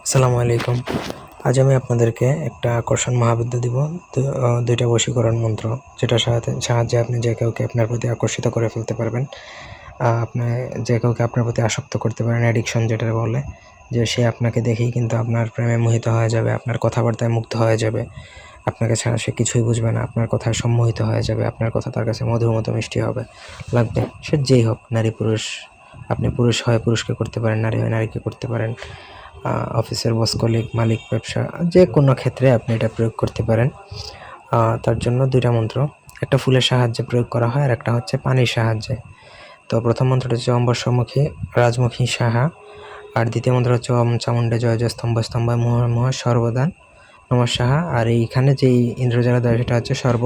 আসসালামু আলাইকুম। আজ আমি আপনাদেরকে একটা আকর্ষণ মহাবিদ্যা দিব। দুইটা বশীকরণ মন্ত্র, যেটার সাহায্যে আপনি যে কাউকে আপনার প্রতি আকর্ষিত করে ফেলতে পারবেন। আপনি যে কাউকে আপনার প্রতি আসক্ত করতে পারেন, অ্যাডিকশন যেটা বলে, যে সে আপনাকে দেখেই কিন্তু আপনার প্রেমে মোহিত হয়ে যাবে, আপনার কথাবার্তায় মুগ্ধ হয়ে যাবে, আপনাকে ছাড়া সে কিছুই বুঝবে না, আপনার কথায় সম্মোহিত হয়ে যাবে, আপনার কথা তার কাছে মধুর মতো মিষ্টি হবে লাগবে। সে যেই হোক, নারী পুরুষ, আপনি পুরুষ হয় পুরুষকে করতে পারেন, নারী হয় নারীকে করতে পারেন, অফিসের বস, কলিগ, মালিক, ব্যবসা, যে কোনো ক্ষেত্রে আপনি এটা প্রয়োগ করতে পারেন। তার জন্য দুইটা মন্ত্র, একটা ফুলের সাহায্যে প্রয়োগ করা হয় আর একটা হচ্ছে পানির সাহায্যে। তো প্রথম মন্ত্রটা হচ্ছে অম্বরসমুখী রাজমুখী সাহা, আর দ্বিতীয় মন্ত্র হচ্ছে ওম চামুণ্ডে জয় জয় স্তম্ভ স্তম্ভায় মোহ মোহ সর্বদান নমঃ সাহা। আর এইখানে যেই ইন্দ্রজালা দেয় সেটা হচ্ছে সর্ব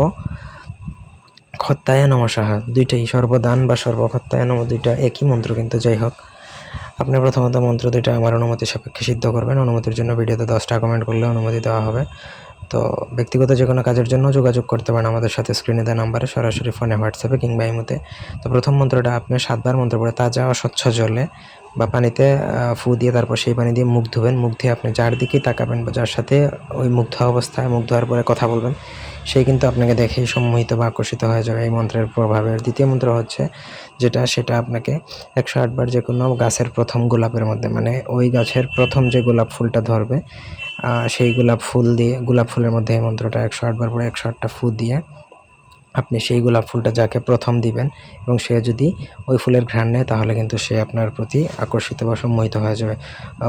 খত্তায় নমঃ সাহা। দুইটাই সর্বদান বা সর্বখত্তায় নম, দুইটা একই মন্ত্র, কিন্তু যাই হোক, আপনি প্রথমত মন্ত্র দুইটা আমার অনুমতি সাপেক্ষে সিদ্ধ করবেন। অনুমতির জন্য ভিডিওতে 10টা কমেন্ট করলে অনুমতি দেওয়া হবে। তো ব্যক্তিগত যে কোনো কাজের জন্য যোগাযোগ করতে পারেন আমাদের সাথে স্ক্রিনে দেওয়া নাম্বারে, সরাসরি ফোনে, হোয়াটসঅ্যাপে কিংবা ইমোতে। তো প্রথম মন্ত্রটা আপনি 7বার মন্ত্র পড়ে তাজা স্বচ্ছ জলে বা পানিতে ফু দিয়ে তারপর সেই পানি দিয়ে মুখ ধুবেন। মুখ দিয়ে আপনি যার দিকেই তাকাবেন বা যার সাথে ওই মুগ্ধ অবস্থায়, মুখ ধোয়ার পরে কথা বলবেন, সে কিন্তু আপনাকে দেখেই সম্মোহিত বা আকর্ষিত হয়ে যাবে এই মন্ত্রের প্রভাবে। আর দ্বিতীয় মন্ত্র হচ্ছে সেটা আপনাকে 108 বার যে কোনো গাছের প্রথম গোলাপের মধ্যে, মানে ওই গাছের প্রথম যে গোলাপ ফুলটা ধরবে, সেই গোলাপ ফুলের মধ্যে এই মন্ত্রটা 108 বার পরে 108টা ফু দিয়ে আপনি সেই গোলাপ ফুলটা যাকে প্রথম দিবেন এবং সে যদি ওই ফুলের ঘ্রাণ নেয়, তাহলে কিন্তু সে আপনার প্রতি আকর্ষিত বা সম্মোহিত হয়ে যাবে।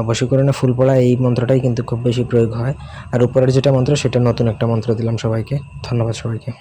বশীকরণে ফুল পড়া এই মন্ত্রটাই কিন্তু খুব বেশি প্রয়োগ হয়। আর উপরের যেটা মন্ত্র, সেটা নতুন একটা মন্ত্র দিলাম সবাইকে। ধন্যবাদ সবাইকে।